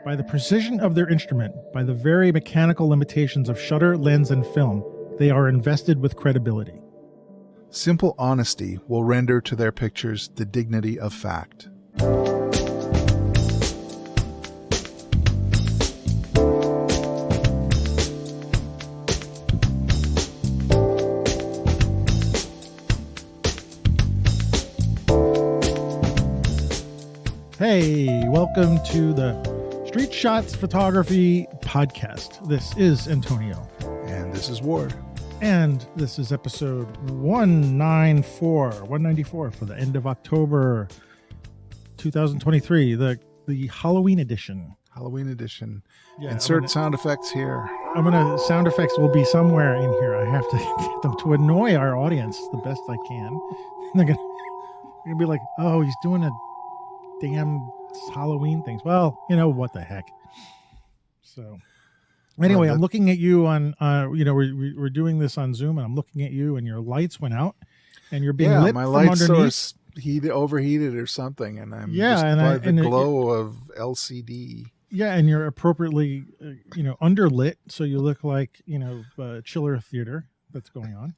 By the precision of their instrument, by the very mechanical limitations of shutter, lens, and film, they are invested with credibility. Simple honesty will render to their pictures the dignity of fact. Hey, welcome to the Street Shots Photography Podcast. This is Antonio. And this is Ward. And this is episode 194 for the end of October 2023, the Halloween edition. Halloween edition. Yeah, Insert sound effects here. Sound effects will be somewhere in here. I have to get them to annoy our audience the best I can. They're gonna be like, oh, he's doing a damn Halloween things. Well, you know, what the heck. So anyway, I'm looking at you on, we're doing this on Zoom, and I'm looking at you, and your lights went out, and you're being lit my from light underneath. source overheated or something, and I'm just by the glow of LCD. Yeah, and you're appropriately, underlit, so you look like, chiller theater that's going on.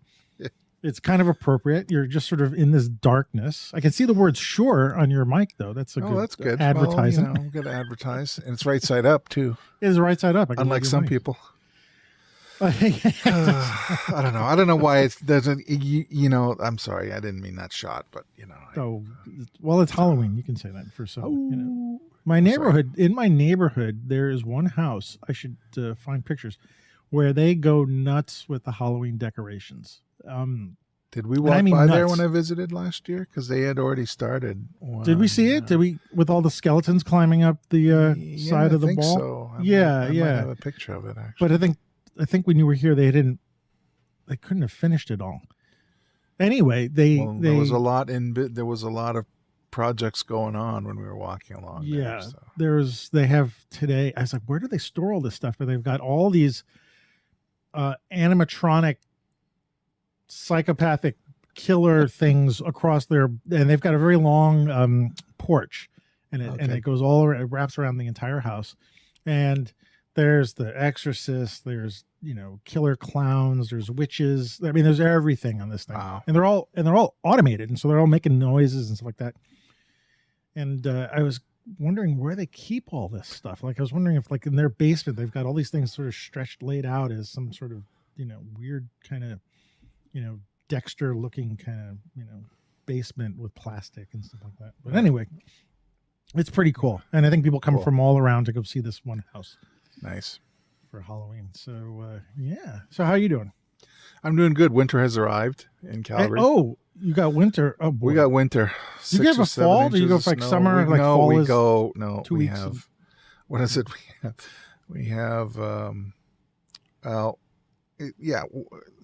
It's kind of appropriate. You're just sort of in this darkness. I can see the word "sure" on your mic, though. That's good advertising. Well, I'm going to advertise, and it's right side up too. It is right side up. Unlike some people. I don't know why it doesn't. I'm sorry. I didn't mean that shot, but it's Halloween. You can say that for some. My neighborhood. In my neighborhood, there is one house. I should find pictures where they go nuts with the Halloween decorations. Did we walk by there when I visited last year? Because they had already started. Did we see it? Did we, with all the skeletons climbing up the side of the ball? So. I might have a picture of it, actually. But I think when you were here, they couldn't have finished it all. Anyway, there was a lot of projects going on when we were walking along. Yeah, they have today. I was like, where do they store all this stuff? But they've got all these animatronic psychopathic killer things across and they've got a very long porch, and it goes all around, it wraps around the entire house. And there's the Exorcist, there's killer clowns, there's witches. I mean, there's everything on this thing. Wow. And they're all automated, and so they're all making noises and stuff like that. And I was wondering where they keep all this stuff. Like, I was wondering if, like, in their basement they've got all these things sort of laid out as some sort of weird kind of Dexter looking kind of, basement with plastic and stuff like that. But anyway, it's pretty cool. And I think people come from all around to go see this one house. Nice. For Halloween. So, yeah. So how are you doing? I'm doing good. Winter has arrived in Calgary. You got winter. Oh, boy. We got winter. You have a fall? Do you go for like summer? What is it? We have,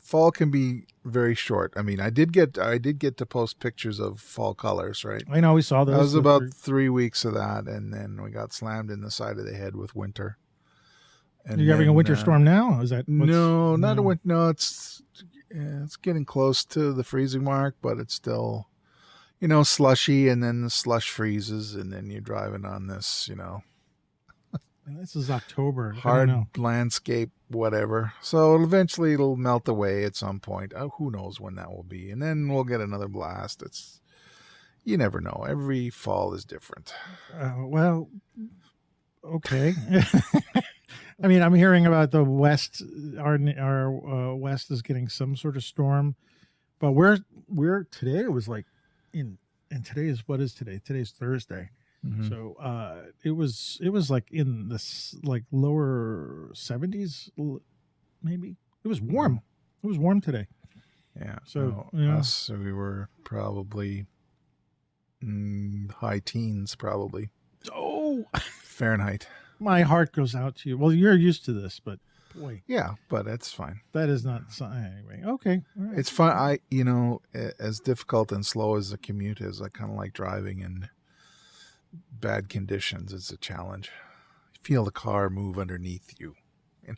fall can be very short. I mean, I did get to post pictures of fall colors, right? I know, we saw those. That was about 3 weeks of that, and then we got slammed in the side of the head with winter. And you're having a winter storm now? Is that not a winter? No, it's getting close to the freezing mark, but it's still, slushy, and then the slush freezes, and then you're driving on this, And this is October. Hard landscape, whatever. So eventually it'll melt away at some point. Who knows when that will be? And then we'll get another blast. You never know. Every fall is different. Well, okay. I mean, I'm hearing about the West. Our West is getting some sort of storm, but we're today. It was like and today is, what is today? Today's Thursday. Mm-hmm. So it was like in this lower 70s, maybe. It was warm. It was warm today. Yeah. So we were probably high teens, probably. Oh, Fahrenheit. My heart goes out to you. Well, you're used to this, but boy. Yeah, but it's fine. That is not anyway. Okay. All right. It's fun. As difficult and slow as the commute is, I kind of like driving in bad conditions. It's a challenge. You feel the car move underneath you.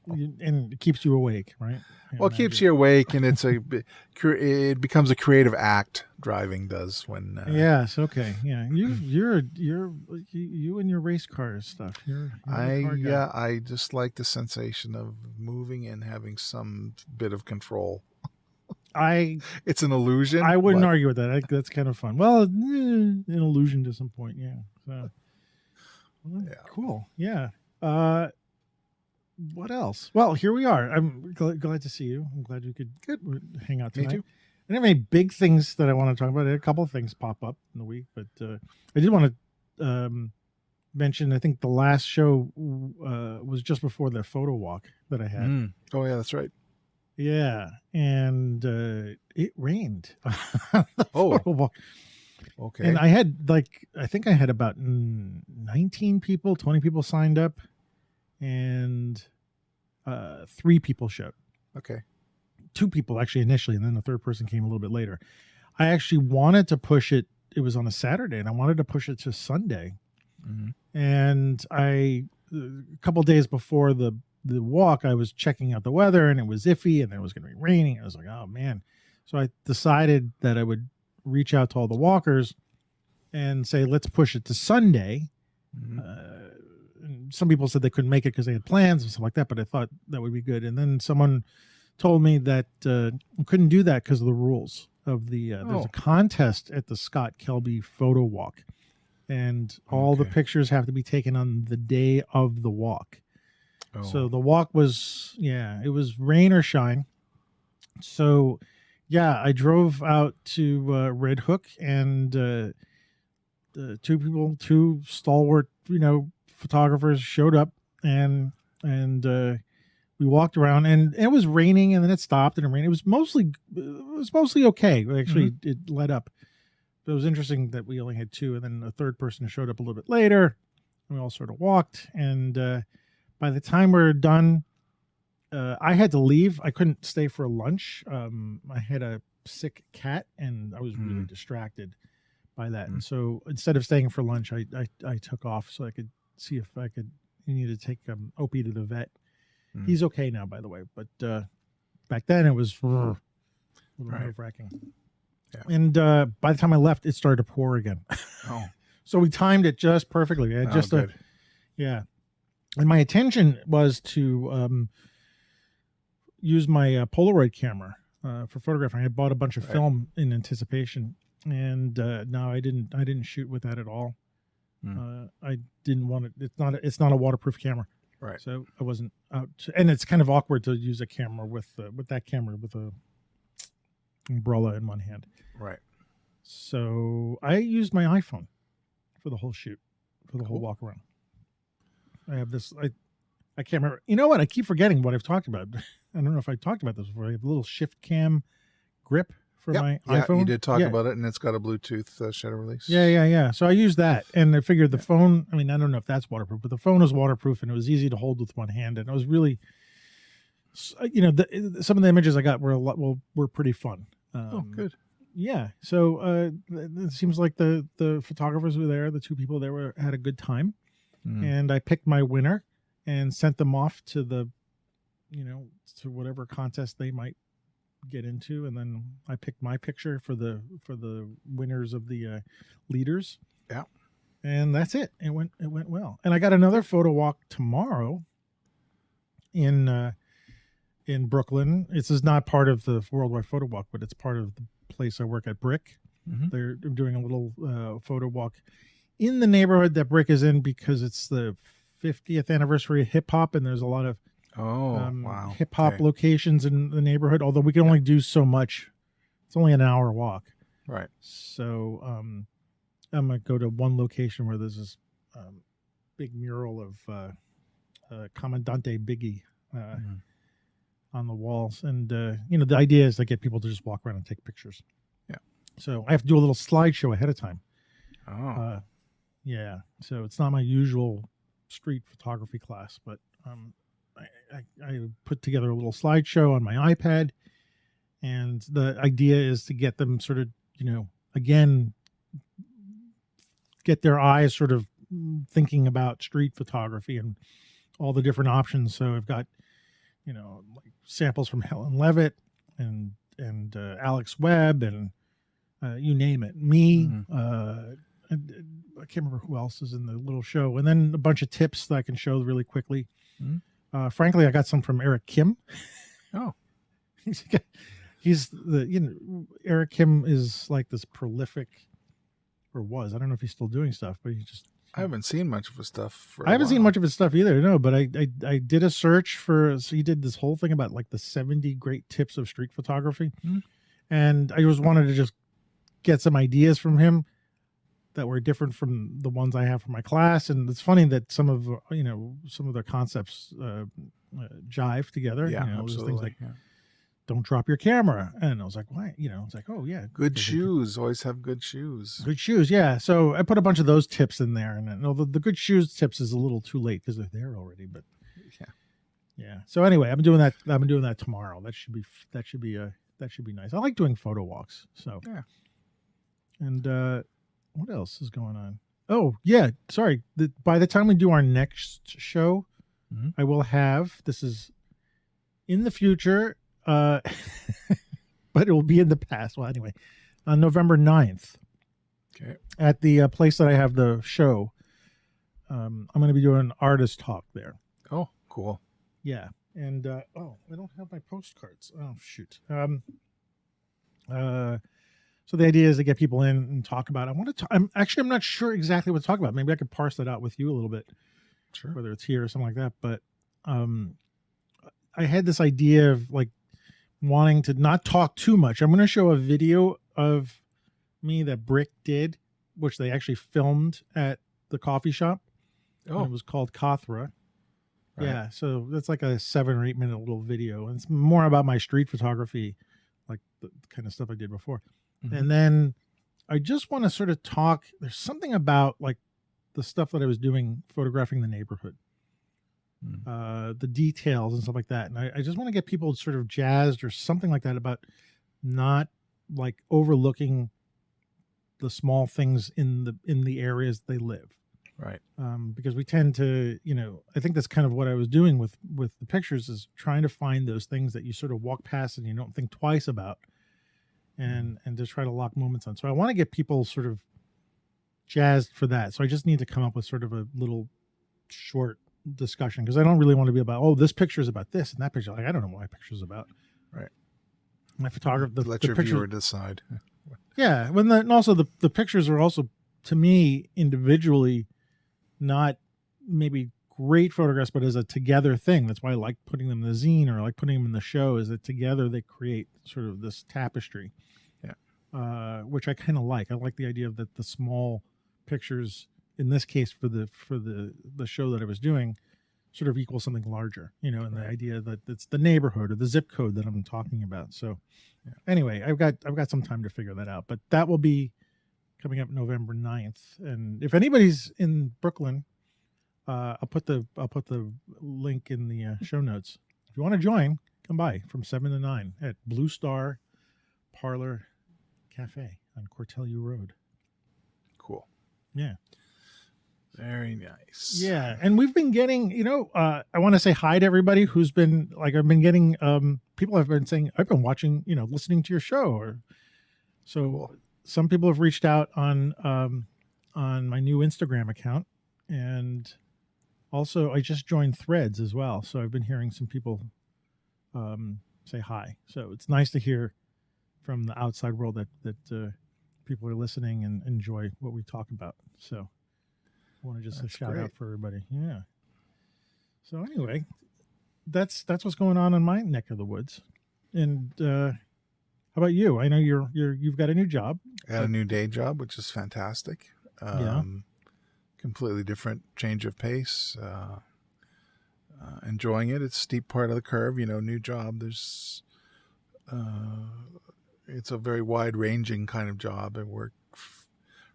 And it keeps you awake, right? Well, it keeps you awake, and it becomes a creative act. Driving does when. Yes. Okay. Yeah. You and your race car stuff. You're a car guy. I just like the sensation of moving and having some bit of control. It's an illusion. I wouldn't argue with that. That's kind of fun. Well, an illusion to some point. Yeah. So. Yeah. Cool. Yeah. What else? Well, here we are. I'm glad to see you. I'm glad you could hang out tonight. Me too. I don't have any big things that I want to talk about. I had a couple of things pop up in the week, but I did want to mention, I think the last show was just before the photo walk that I had. Oh, yeah, that's right. Yeah, and it rained. Photo walk. Okay. And I had I think I had about 19 people, 20 people signed up, and 3 people showed. Okay. 2 people actually initially, and then the third person came a little bit later. I actually wanted to push it. It was on a Saturday, and I wanted to push it to Sunday. Mm-hmm. And a couple days before the walk, I was checking out the weather, and it was iffy, and it was going to be raining. I was like, oh man. So I decided that I would reach out to all the walkers and say, let's push it to Sunday. Mm-hmm. And some people said they couldn't make it because they had plans and stuff like that, but I thought that would be good. And then someone told me that we couldn't do that because of the rules of the there's a contest at the Scott Kelby photo walk, and all the pictures have to be taken on the day of the walk. So the walk was it was rain or shine. So I drove out to Red Hook, and the 2 stalwart photographers showed up, and we walked around, and it was raining, and then it stopped, and it rained. It was mostly okay. Actually, it let up. But it was interesting that we only had 2, and then a third person showed up a little bit later. And we all sort of walked, and by the time we were done, I had to leave. I couldn't stay for lunch. I had a sick cat, and I was really distracted by that. And so instead of staying for lunch, I took off so I could see if I could. You need to take Opie to the vet. He's okay now, by the way. But back then it was a little nerve-wracking. Yeah. And by the time I left, it started to pour again. So we timed it just perfectly. I had good. And my intention was to use my Polaroid camera for photographing. I had bought a bunch of film in anticipation, and no, I didn't shoot with that at all. I didn't want it. It's not a waterproof camera. Right. So I wasn't out, and it's kind of awkward to use a camera with that camera with a umbrella in one hand. Right. So I used my iPhone for the whole shoot, for the whole walk around. I have this. I can't remember. You know what? I keep forgetting what I've talked about. I don't know if I talked about this before. I have a little shift cam grip for my iPhone. You did talk about it, and it's got a Bluetooth shutter release. Yeah. So I used that, and I figured the phone. I mean, I don't know if that's waterproof, but the phone is waterproof, and it was easy to hold with one hand, and it was really, some of the images I got were pretty fun. Good. Yeah. So it seems like the photographers who were there, the 2 people there, had a good time, and I picked my winner and sent them off to the, to whatever contest they might get into, and then I picked my picture for the winners of the leaders. Yeah. And that's it. It went well. And I got another photo walk tomorrow in Brooklyn. This is not part of the Worldwide Photo Walk, but it's part of the place I work at, Brick. They're doing a little photo walk in the neighborhood that Brick is in because it's the 50th anniversary of hip hop, and there's a lot of hip hop locations in the neighborhood. Although we can only do so much, it's only an hour walk. Right. So I'm gonna go to one location where there's this big mural of Commandante Biggie on the walls, and the idea is to get people to just walk around and take pictures. Yeah. So I have to do a little slideshow ahead of time. Oh. So it's not my usual street photography class, but I put together a little slideshow on my iPad, and the idea is to get them sort of, again, get their eyes sort of thinking about street photography and all the different options. So I've got like samples from Helen Levitt and Alex Webb and you name it. Me, I can't remember who else is in the little show, and then a bunch of tips that I can show really quickly. Frankly, I got some from Eric Kim. Oh, he's Eric Kim is like this prolific, or was. I don't know if he's still doing stuff, but I haven't seen much of his stuff. I haven't seen much of his stuff either. No, but I did a search for. So he did this whole thing about like the 70 great tips of street photography, and I just wanted to just get some ideas from him that were different from the ones I have for my class. And it's funny that some of their concepts jive together. Yeah, there's absolutely. things like don't drop your camera, and I was like, why? It's like, oh yeah, good shoes. Always have good shoes. Good shoes, yeah. So I put a bunch of those tips in there, and the good shoes tips is a little too late because they're there already. But yeah. So anyway, I've been doing that tomorrow. That should be nice. I like doing photo walks. So yeah. And what else is going on? Oh yeah, sorry. By the time we do our next show, I will have. This is in the future. But it will be in the past. Well, anyway, on November 9th, at the place that I have the show, I'm going to be doing an artist talk there. Oh, cool. Yeah. And, I don't have my postcards. Oh, shoot. So the idea is to get people in and talk about it. I'm not sure exactly what to talk about. Maybe I could parse that out with you a little bit. Sure. Whether it's here or something like that. But, I had this idea of like, wanting to not talk too much. I'm going to show a video of me that Brick did, which they actually filmed at the coffee shop. Oh, it was called Kothra. Right. Yeah, so that's like a 7 or 8 minute little video, and it's more about my street photography, like the kind of stuff I did before. And then I just want to sort of talk. There's something about like the stuff that I was doing, photographing the neighborhood. The details and stuff like that, and I just want to get people sort of jazzed or something like that about not like overlooking the small things in the areas they live, right? Because we tend to, I think that's kind of what I was doing with the pictures, is trying to find those things that you sort of walk past and you don't think twice about, and just try to lock moments on. So I want to get people sort of jazzed for that. So I just need to come up with sort of a little short discussion, because I don't really want to be about, oh, this picture is about this and that picture. Like, I don't know what my picture is about. Right. My photographer, let your viewer decide. Yeah. And also the pictures are also, to me, individually, not maybe great photographs, but as a together thing. That's why I like putting them in the zine, or I like putting them in the show, is that together they create sort of this tapestry. Yeah. Which I kind of like. I like the idea of that the small pictures, in this case for the show that I was doing, sort of equal something larger, and the idea that it's the neighborhood or the zip code that I'm talking about. So anyway, I've got some time to figure that out, but that will be coming up November 9th. And if anybody's in Brooklyn, I'll put the link in the show notes. If you want to join, come by from 7 to 9 at Blue Star Parlor Cafe on Cortelyou Road. Cool. Yeah. Very nice. Yeah, and we've been getting, I want to say hi to everybody who's been, like, I've been getting, people have been saying, I've been watching, listening to your show. Or so cool. Some people have reached out on my new Instagram account, and also I just joined Threads as well. So I've been hearing some people say hi. So it's nice to hear from the outside world that people are listening and enjoy what we talk about. So I want to just shout out for everybody. Yeah. So anyway, that's what's going on in my neck of the woods. And how about you? I know you've got a new job. I got a new day job, which is fantastic. Completely different change of pace. Enjoying it. It's a steep part of the curve. New job. There's it's a very wide-ranging kind of job. I work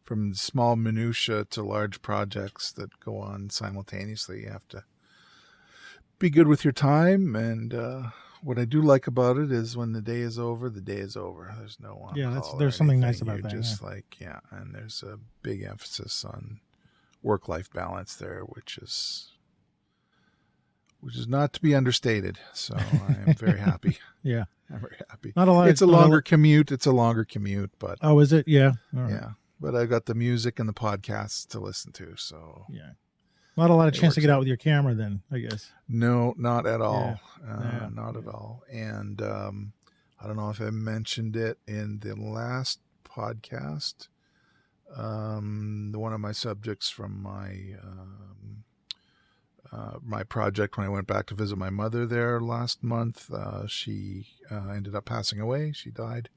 from small minutia to large projects that go on simultaneously. You have to be good with your time, and what I do like about it is when the day is over, the day is over. There's no one. Yeah, there's something nice about You're that. Just and there's a big emphasis on work-life balance there, which is which is not to be understated. So I am very happy. Yeah. I'm very happy. Not a lot. It's a longer commute. It's a longer commute, but oh, is it? Yeah. All right. yeah. But I've got the music and the podcasts to listen to. So Yeah. Not a lot of It chance to works get out. out with your camera then, I guess. no, not at all. Yeah. Not at all. And I don't know if I mentioned it in the last podcast. One of my subjects from my project when I went back to visit my mother there last month, she ended up passing away. She died.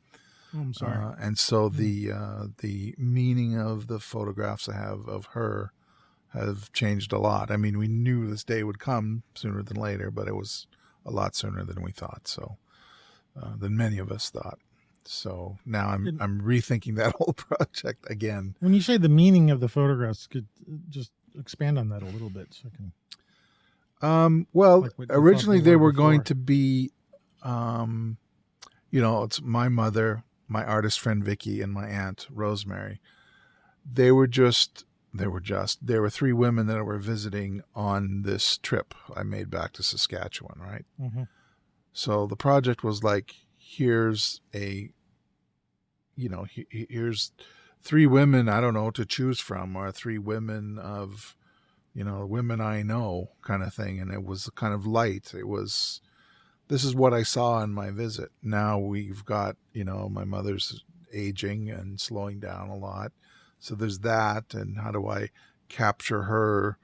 Oh, I'm sorry. And so the meaning of the photographs I have of her have changed a lot. I mean, we knew this day would come sooner than later, but it was a lot sooner than we thought. So, than many of us thought. So now I'm rethinking that whole project again. When you say the meaning of the photographs, could just expand on that a little bit so I can. Well, Like what you originally thought they they were were going before. to be, it's my mother, my artist friend Vicky, and my aunt Rosemary. There were three women that were visiting on this trip I made back to Saskatchewan, right? Mm-hmm. So the project was like, here's three women, I don't know, to choose from, or three women of, women I know kind of thing. And it was kind of light. This is what I saw in my visit. Now we've got, my mother's aging and slowing down a lot. So there's that. And how do I capture her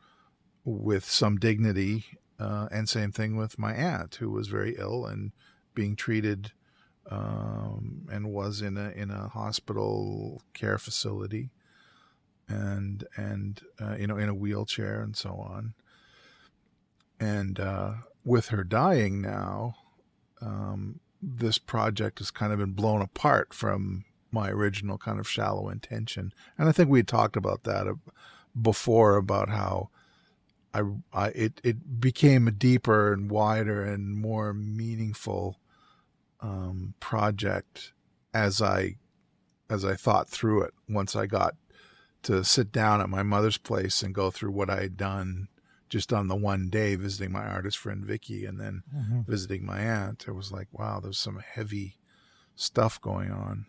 with some dignity? And same thing with my aunt, who was very ill and being treated, and was in a hospital care facility, and in a wheelchair and so on. And with her dying now, this project has kind of been blown apart from my original kind of shallow intention. And I think we had talked about that before, about how it became a deeper and wider and more meaningful project as I thought through it. Once I got to sit down at my mother's place and go through what I had done just on the one day, visiting my artist friend Vicky and then visiting my aunt, it was like, wow, there's some heavy stuff going on.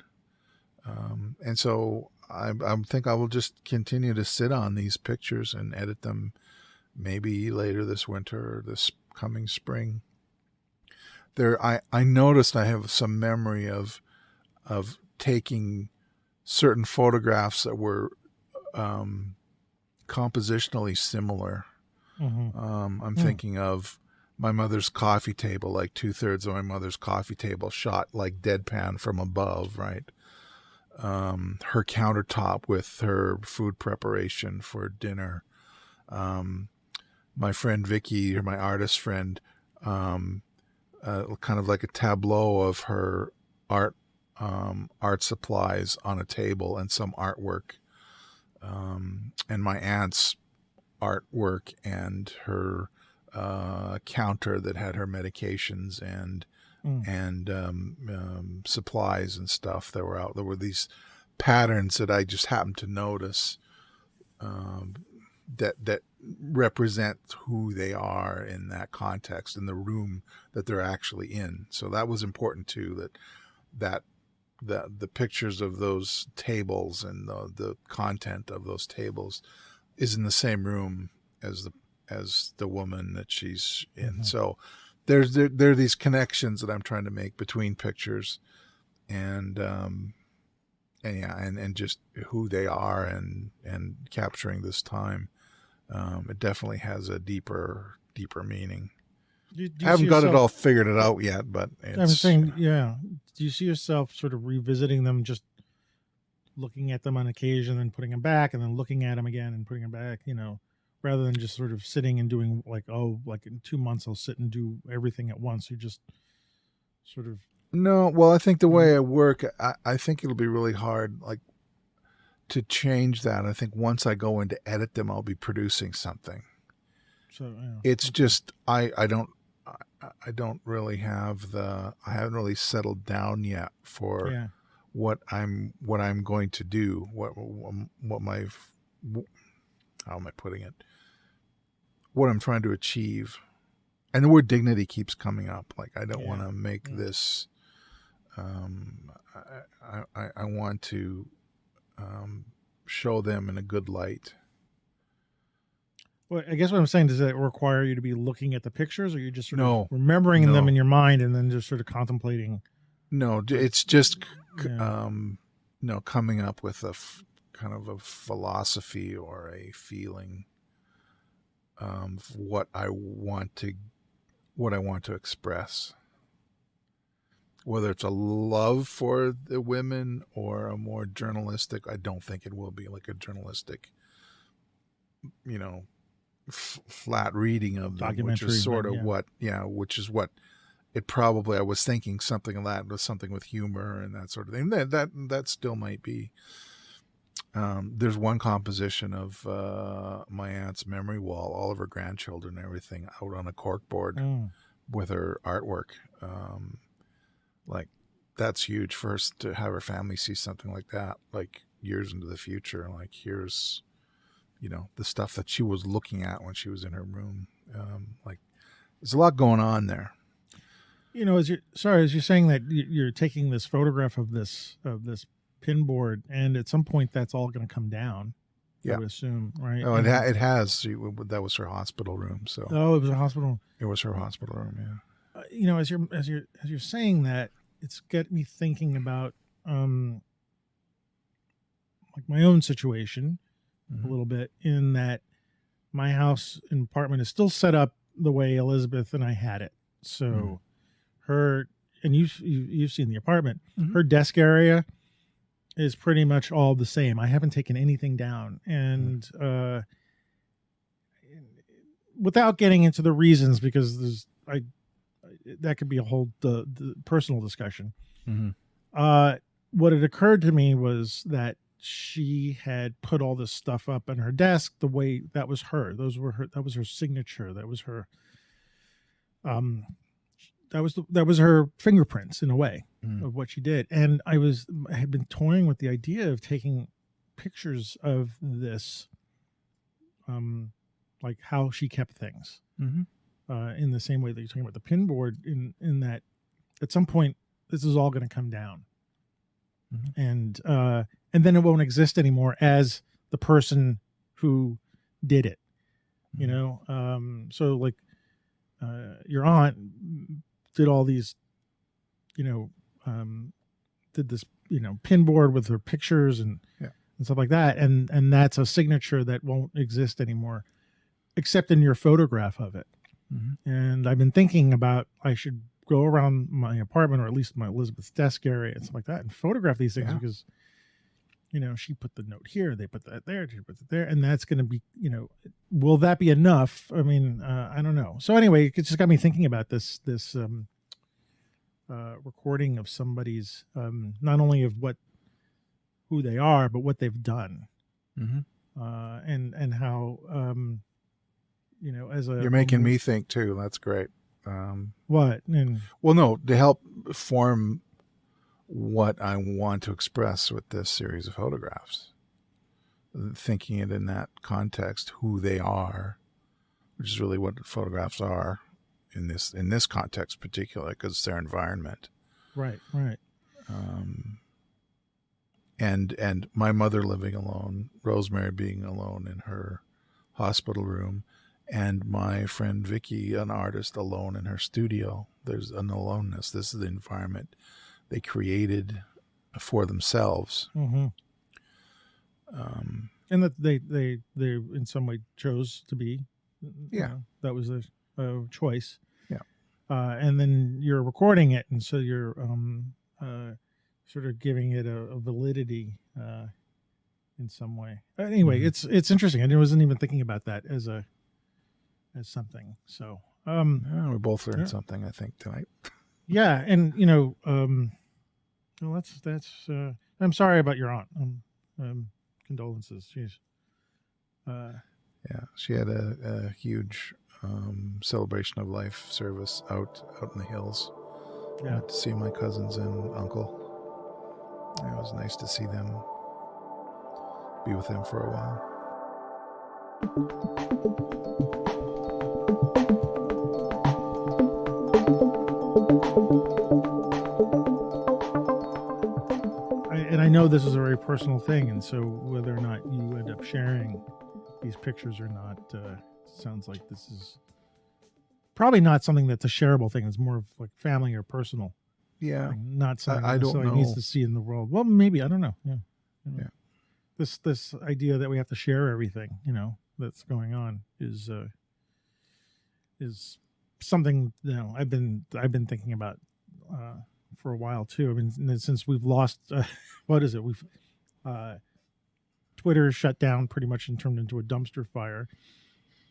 And so I think I will just continue to sit on these pictures and edit them, maybe later this winter or this coming spring. I noticed I have some memory of taking certain photographs that were compositionally similar. I'm thinking of my mother's coffee table, like 2/3 of my mother's coffee table shot like deadpan from above, right? Her countertop with her food preparation for dinner. My friend Vicky, or my artist friend, kind of like a tableau of her art supplies on a table and some artwork, and my aunt's artwork and her counter that had her medications and supplies and stuff that were out. There were these patterns that I just happened to notice, that represent who they are in that context, in the room that they're actually in. So that was important too, that the pictures of those tables and the content of those tables is in the same room as the woman that she's in. So there are these connections that I'm trying to make between pictures and just who they are and capturing this time. It definitely has a deeper meaning. Do I haven't got it all figured out yet, but I'm saying, yeah. Do you see yourself sort of revisiting them, just looking at them on occasion and putting them back and then looking at them again and putting them back, rather than just sort of sitting and doing like in 2 months I'll sit and do everything at once? You just sort of. No, well, I think the way I work, I think it'll be really hard, like, to change that. I think once I go in to edit them, I'll be producing something. So yeah. It's just I don't really have I haven't really settled down yet for what I'm going to do. How am I putting it? What I'm trying to achieve. And the word dignity keeps coming up. Like, I don't want to make Yeah. this. I want to show them in a good light. Well, I guess what I'm saying, does that require you to be looking at the pictures, or you're just sort No. of remembering No. them in your mind and then just sort of contemplating? No, it's just Yeah. no, coming up with a kind of a philosophy or a feeling of what I want to express. Whether it's a love for the women or a more journalistic, I don't think it will be like a journalistic, you know, flat reading of them, which is sort of which is what it probably, I was thinking something of that, with something with humor and that sort of thing. That still might be. There's one composition of my aunt's memory wall, all of her grandchildren and everything, out on a corkboard with her artwork. Like, that's huge for her to have her family see something like that, like years into the future. Like, here's, the stuff that she was looking at when she was in her room. Like, there's a lot going on there. As you're saying that you're taking this photograph of this pin board, and at some point that's all going to come down. Yeah. I would assume, right? Oh, it has. That was her hospital room. So. Oh, it was a hospital. It was her hospital room. Yeah. As you're saying that, it's got me thinking about like my own situation a little bit, in that my house and apartment is still set up the way Elizabeth and I had it. So her, and you've seen the apartment, her desk area is pretty much all the same. I haven't taken anything down, and without getting into the reasons, because that could be a whole the personal discussion. What had occurred to me was that she had put all this stuff up on her desk the way that was her. That was her signature. That was her. That was her fingerprints, in a way, of what she did. And I had been toying with the idea of taking pictures of this, like how she kept things, in the same way that you're talking about the pin board, in that at some point this is all going to come down, and then it won't exist anymore as the person who did it, so like your aunt did all these, did this, pin board with her pictures and stuff like that. And that's a signature that won't exist anymore, except in your photograph of it. And I've been thinking about, I should go around my apartment, or at least my Elizabeth's desk area and stuff like that, and photograph these things, because, she put the note here, they put that there, she puts it there, and that's going to be, will that be enough? I mean, I don't know. So anyway, it just got me thinking about this recording of somebody's, not only of who they are, but what they've done, and how, as a, you're making me think too. That's great. What? Well, no, to help form what I want to express with this series of photographs, thinking it in that context, who they are, which is really what photographs are in this context particularly, because it's their environment. Right. And my mother living alone, Rosemary being alone in her hospital room, and my friend Vicky, an artist, alone in her studio. There's an aloneness. This is the environment they created for themselves. And that they in some way chose to be. That was a choice. And then you're recording it, and so you're sort of giving it a validity in some way. Anyway, it's interesting. I wasn't even thinking about that as something. So we both learned something, I think, tonight. Yeah, and well, that's. I'm sorry about your aunt. Condolences. Jeez. She had a huge celebration of life service out in the hills. Yeah. To see my cousins and uncle. It was nice to see them, be with them for a while. And I know this is a very personal thing, and so whether or not you end up sharing these pictures or not, sounds like this is probably not something that's a shareable thing. It's more of like family or personal. Yeah, thing, not something I that don't necessarily know. needs to see in the world. Well, maybe, I don't know. Yeah. Yeah. This idea that we have to share everything, that's going on is something I've been thinking about for a while too. I mean, since we've lost what is it? We've Twitter shut down pretty much and turned into a dumpster fire.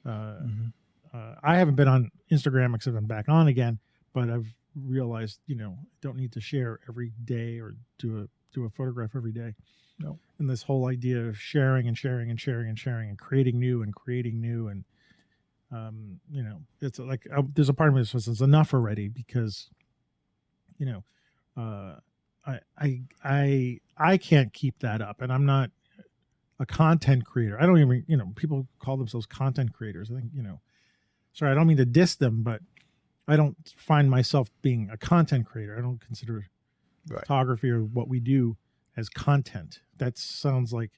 I haven't been on Instagram except I'm back on again, but I've realized don't need to share every day or do a photograph every day. No. And this whole idea of sharing and sharing and sharing and sharing and creating new and it's like there's a part of me that says it's enough already, because I can't keep that up, and I'm not a content creator. I don't even people call themselves content creators. I think sorry, I don't mean to diss them, but I don't find myself being a content creator. I don't consider photography or what we do as content. That sounds like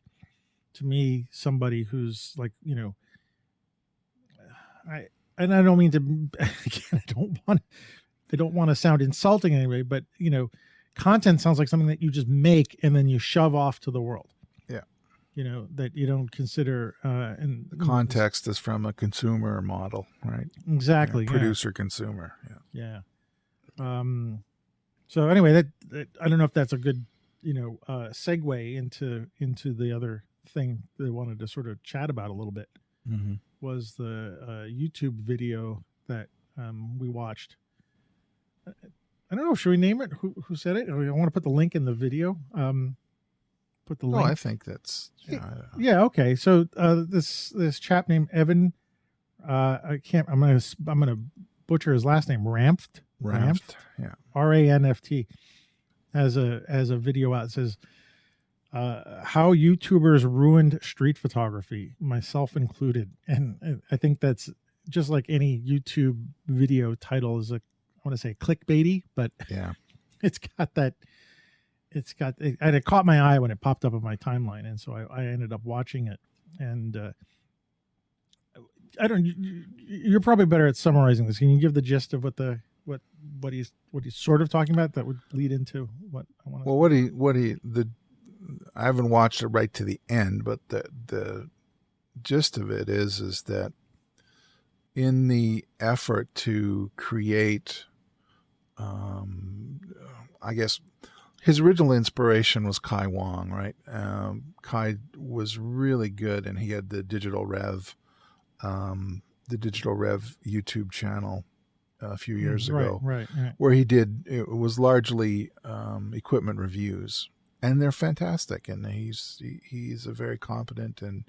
to me somebody who's like I don't mean to again, I don't want to sound insulting anyway, but content sounds like something that you just make and then you shove off to the world. Yeah. That you don't consider and the context is from a consumer model, right? Exactly. Producer consumer. Yeah. So anyway, that I don't know if that's a good segue into the other thing that I wanted to sort of chat about a little bit. Was the YouTube video that we watched. I don't know. Should we name it? Who said it? I want to put the link in the video. Put the link. I think that's yeah. Okay. So this chap named Evan. I'm gonna butcher his last name. Ramft. Yeah. RANFT has a video out that says how YouTubers ruined street photography, myself included. And I think that's just like any YouTube video title is I want to say clickbaity, but yeah, it caught my eye when it popped up on my timeline. And so I ended up watching it. And you're probably better at summarizing this. Can you give the gist of what he's sort of talking about that would lead into what I want to I haven't watched it right to the end, but the gist of it is that in the effort to create, I guess his original inspiration was Kai Wong, right? Kai was really good, and he had the Digital Rev YouTube channel a few years ago, right. where it was largely equipment reviews. And they're fantastic, and he's a very competent and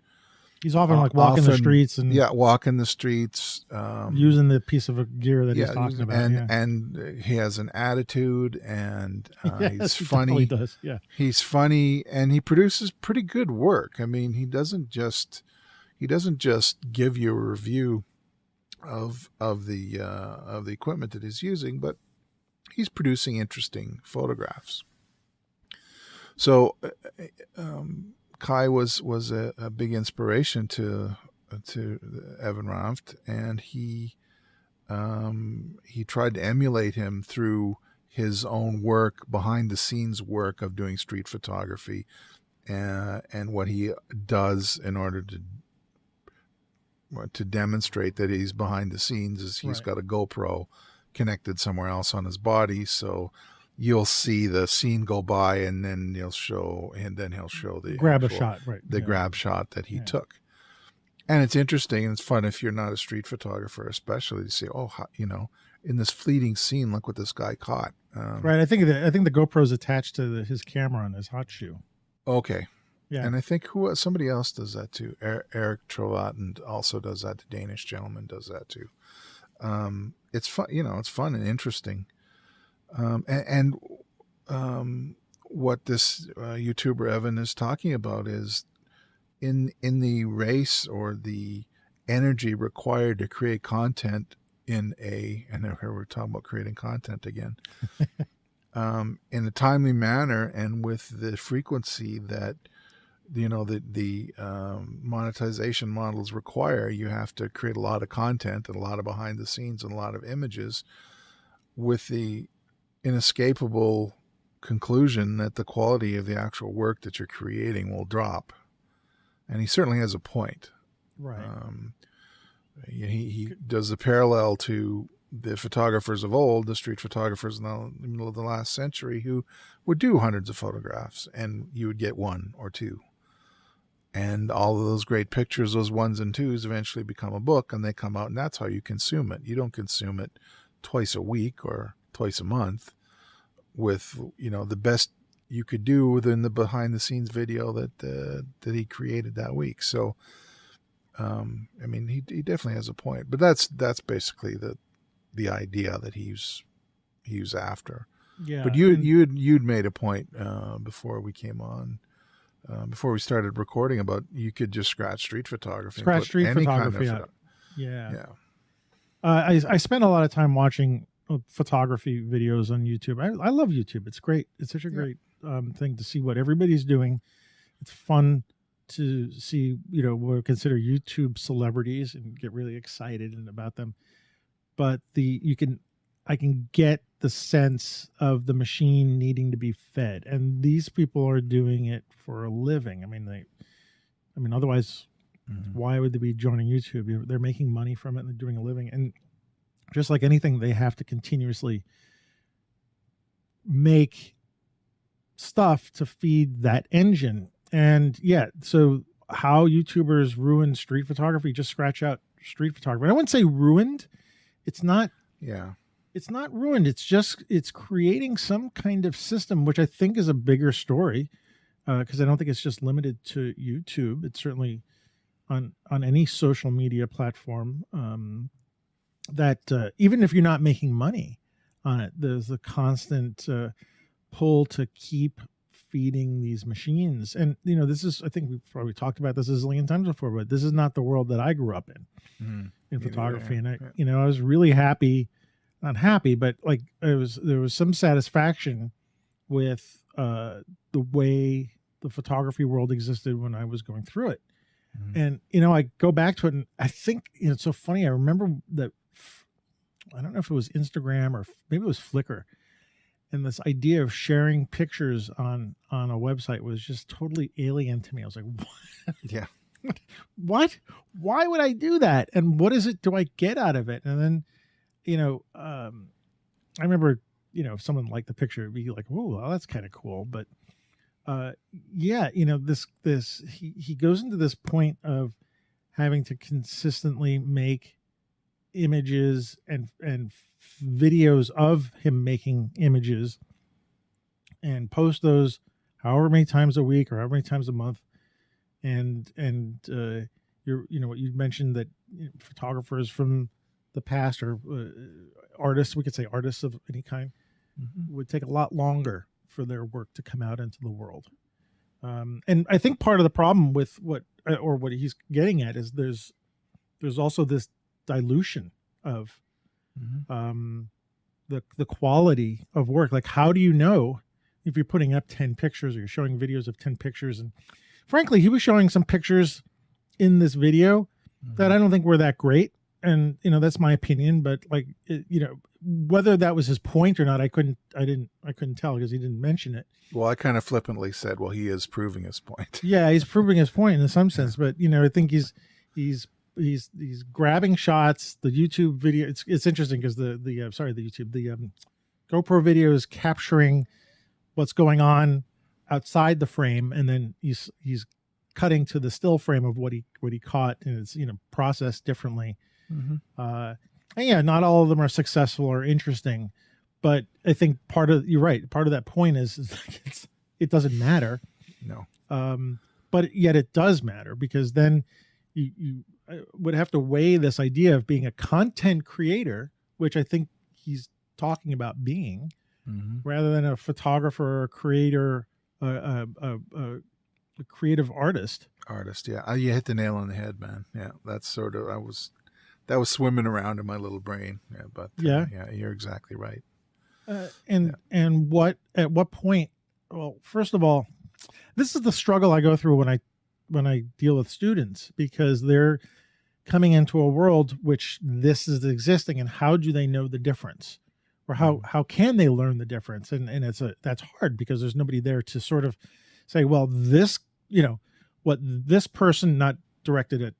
he's often like walking the streets and walking the streets, using the piece of gear that he's talking about, and he has an attitude, and he's funny. He does, yeah. He's funny, and he produces pretty good work. I mean, he doesn't just give you a review of the equipment that he's using, but he's producing interesting photographs. So Kai was a big inspiration to Evan Ramft, and he tried to emulate him through his own work, behind the scenes work of doing street photography, and what he does in order to demonstrate that he's behind the scenes is he's got a GoPro connected somewhere else on his body, so you'll see the scene go by, and then he'll show the grab shot that he took. And it's interesting, and it's fun if you're not a street photographer, especially to see, in this fleeting scene, look what this guy caught. Right. I think the GoPro's attached to his camera on his hot shoe. Okay. Yeah. And I think somebody else does that too. Eric Trovatten also does that. The Danish gentleman does that too. It's fun. It's fun and interesting. And what this YouTuber Evan is talking about is in the race or the energy required to create content and here we're talking about creating content again, in a timely manner and with the frequency that, the monetization models require. You have to create a lot of content and a lot of behind the scenes and a lot of images, with the inescapable conclusion that the quality of the actual work that you're creating will drop. And he certainly has a point. Right. He does a parallel to the photographers of old, the street photographers in the middle of the last century, who would do hundreds of photographs and you would get one or two. And all of those great pictures, those ones and twos, eventually become a book, and they come out, and that's how you consume it. You don't consume it twice a week or twice a month with, the best you could do within the behind the scenes video that he created that week. So, he definitely has a point, but that's basically the idea that he's after. Yeah. But you'd made a point before we came on, before we started recording, about you could just scratch street photography. Scratch street photography. Yeah. I spend a lot of time watching photography videos on YouTube. I love YouTube. It's great. It's such a great thing to see what everybody's doing. It's fun to see, what we consider YouTube celebrities and get really excited about them. But I can get the sense of the machine needing to be fed, and these people are doing it for a living. Otherwise, why would they be joining YouTube? They're making money from it and they're doing a living. And just like anything, they have to continuously make stuff to feed that engine. And so how YouTubers ruin street photography, just scratch out street photography. I wouldn't say ruined. It's not. Yeah. It's not ruined. It's creating some kind of system, which I think is a bigger story, because I don't think it's just limited to YouTube. It's certainly on any social media platform, that even if you're not making money on it, there's a constant pull to keep feeding these machines. And this is, I think we've probably talked about this a zillion times before, but this is not the world that I grew up in photography. And I was really happy. Not happy, but like there was some satisfaction with the way the photography world existed when I was going through it. And I go back to it, and I think it's so funny. I remember that, I don't know if it was Instagram or maybe it was Flickr, and this idea of sharing pictures on a website was just totally alien to me. I was like, what? Yeah. What? Why would I do that? And what is it do I get out of it? And then I remember, if someone liked the picture, it'd be like, "Oh, well, that's kind of cool." But, he goes into this point of having to consistently make images and videos of him making images and post those however many times a week or however many times a month. And what you mentioned, that photographers from the past, or artists, we could say artists of any kind, would take a lot longer for their work to come out into the world. And I think part of the problem with what he's getting at is there's also this dilution of the quality of work. Like, how do you know if you're putting up 10 pictures or you're showing videos of 10 pictures? And frankly, he was showing some pictures in this video that I don't think were that great. And, that's my opinion, but like, whether that was his point or not, I couldn't tell because he didn't mention it. Well, I kind of flippantly said, well, he is proving his point. Yeah, he's proving his point in some sense, but I think he's grabbing shots. The YouTube video, it's interesting because the GoPro video is capturing what's going on outside the frame, and then he's cutting to the still frame of what he caught, and it's processed differently. And not all of them are successful or interesting, but I think you're right. Part of that point is it doesn't matter. No. But yet it does matter, because then you would have to weigh this idea of being a content creator, which I think he's talking about being, rather than a photographer or a creator, a creative artist. Yeah. You hit the nail on the head, man. Yeah. That's that was swimming around in my little brain. Yeah, but Yeah. yeah, you're exactly right. And what at what point? Well, first of all, this is the struggle I go through when I deal with students, because they're coming into a world which this is existing, and how do they know the difference, or how can they learn the difference? And that's hard, because there's nobody there to sort of say, well, this, what this person, not directed at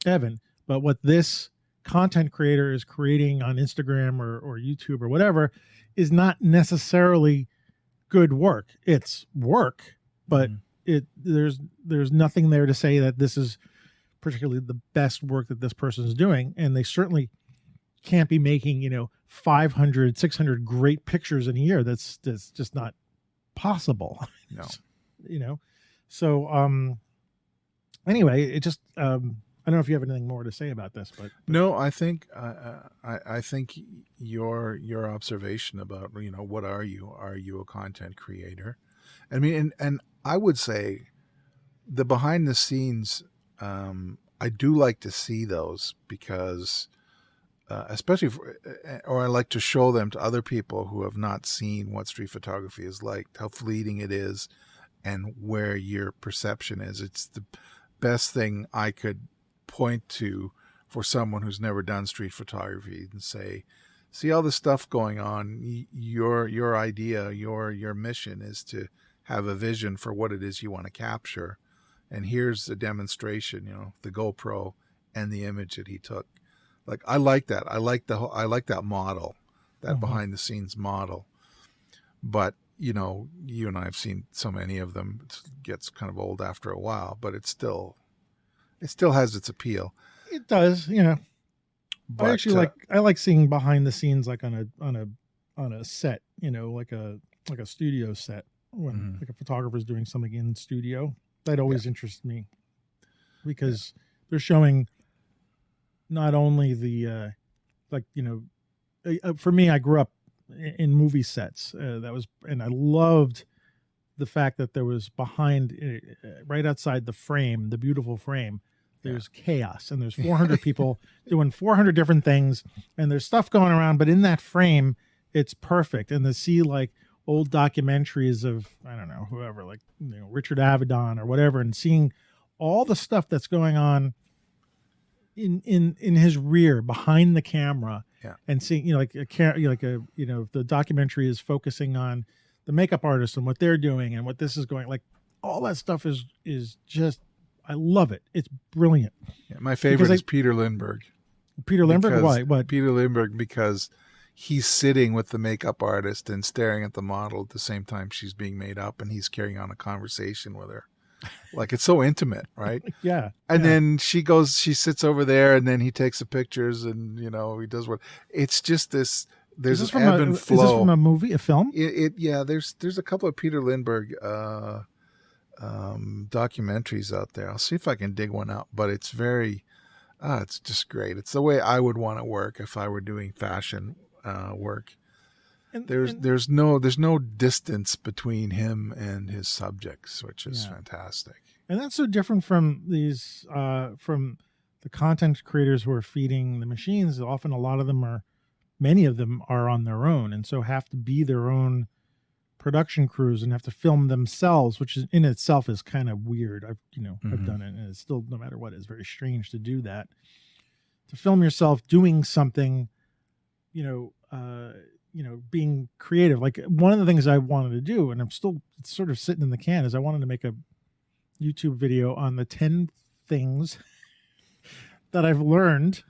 Evan, but what this content creator is creating on Instagram or YouTube or whatever is not necessarily good work. It's work, but there's nothing there to say that this is particularly the best work that this person is doing. And they certainly can't be making 500 600 great pictures in a year. That's just not possible. No. So anyway, it just I don't know if you have anything more to say about this, but no, I think I think your observation about what are you a content creator? I mean, and I would say the behind the scenes, I do like to see those, because especially or I like to show them to other people who have not seen what street photography is like, how fleeting it is, and where your perception is. It's the best thing I could point to for someone who's never done street photography, and say, see all the stuff going on. Your idea, your mission is to have a vision for what it is you want to capture, and here's a demonstration, the GoPro and the image that he took. Like, I like that. I like that model, that behind the scenes model. But you and I have seen so many of them, it gets kind of old after a while, but it still has its appeal. It does, But, I actually I like seeing behind the scenes, like on a set, like a studio set, when like a photographer's doing something in studio. That always interests me, because they're showing not only the for me, I grew up in movie sets. And I loved the fact that there was behind, right outside the frame, the beautiful frame, there's chaos, and there's 400 people doing 400 different things, and there's stuff going around, but in that frame, it's perfect. And to see like old documentaries of, I don't know, whoever, like Richard Avedon or whatever, and seeing all the stuff that's going on in his rear behind the camera, and seeing the documentary is focusing on the makeup artist and what they're doing and what this is going, like all that stuff is just, I love it. It's brilliant. Yeah, my favorite is Peter Lindbergh. Peter Lindbergh? Why? What? Peter Lindbergh, because he's sitting with the makeup artist and staring at the model at the same time she's being made up, and he's carrying on a conversation with her. Like, it's so intimate, right? Yeah. And then she sits over there, and then he takes the pictures, and he does what. It's just this. There's an ebb and flow. Is this from a movie, a film? There's a couple of Peter Lindbergh documentaries out there. I'll see if I can dig one out, but it's very, it's just great. It's the way I would want to work if I were doing fashion work. And there's no distance between him and his subjects, which is fantastic. And that's so different from these from the content creators who are feeding the machines. Often many of them are on their own, and so have to be their own production crews and have to film themselves, which in itself is kind of weird. I've done it, and it's still, no matter what, it's very strange to do that. To film yourself doing something, being creative. Like, one of the things I wanted to do, and it's sort of sitting in the can, is I wanted to make a YouTube video on the 10 things that I've learned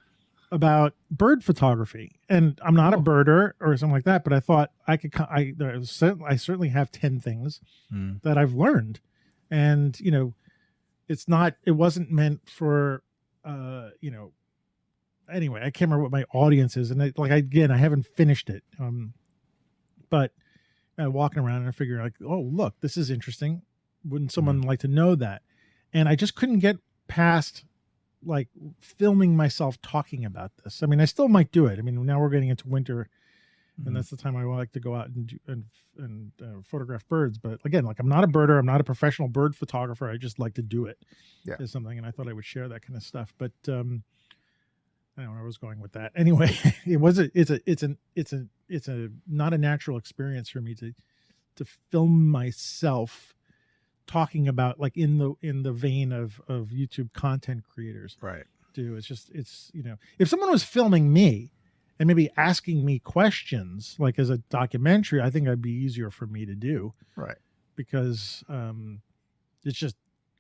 about bird photography. And I'm not a birder or something like that, but I thought I certainly have 10 things that I've learned. And, it wasn't meant for, anyway, I can't remember what my audience is. And I haven't finished it. But walking around and I figure, like, oh, look, this is interesting. Wouldn't someone like to know that? And I just couldn't get past like filming myself talking about this. I mean, I still might do it. I mean, now we're getting into winter, and that's the time I like to go out and photograph birds. But again, like, I'm not a birder. I'm not a professional bird photographer. I just like to do it as something, and I thought I would share that kind of stuff. But I don't know where I was going with that. Anyway, it's a not a natural experience for me to film myself talking about, like, in the vein of YouTube content creators Right. do. It's if someone was filming me and maybe asking me questions like as a documentary, I think that'd be easier for me to do. Right. Because it's just,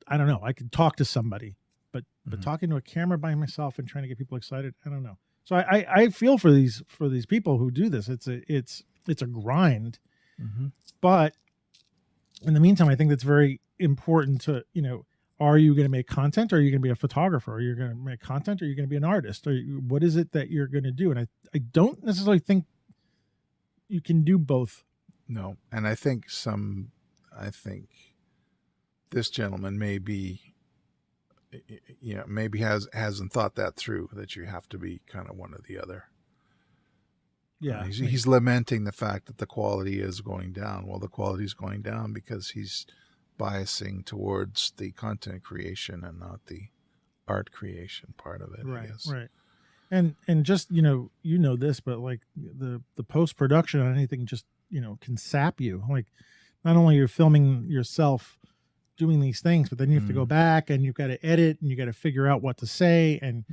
I don't know, I could talk to somebody, but talking to a camera by myself and trying to get people excited, I don't know. So I feel for these people who do this. It's a grind. But in the meantime, I think that's very important to, are you going to make content, or are you going to be a photographer? Are you going to make content, or are you going to be an artist? Or what is it that you're going to do? And I don't necessarily think you can do both. No. And I think this gentleman maybe hasn't thought that through, that you have to be kind of one or the other. Yeah. He's lamenting the fact that the quality is going down. Well, the quality is going down because he's biasing towards the content creation and not the art creation part of it. Right. Right. And just, this, but like the post-production on anything just, can sap you. Like, not only you're filming yourself doing these things, but then you have to go back and you've got to edit and you got to figure out what to say. And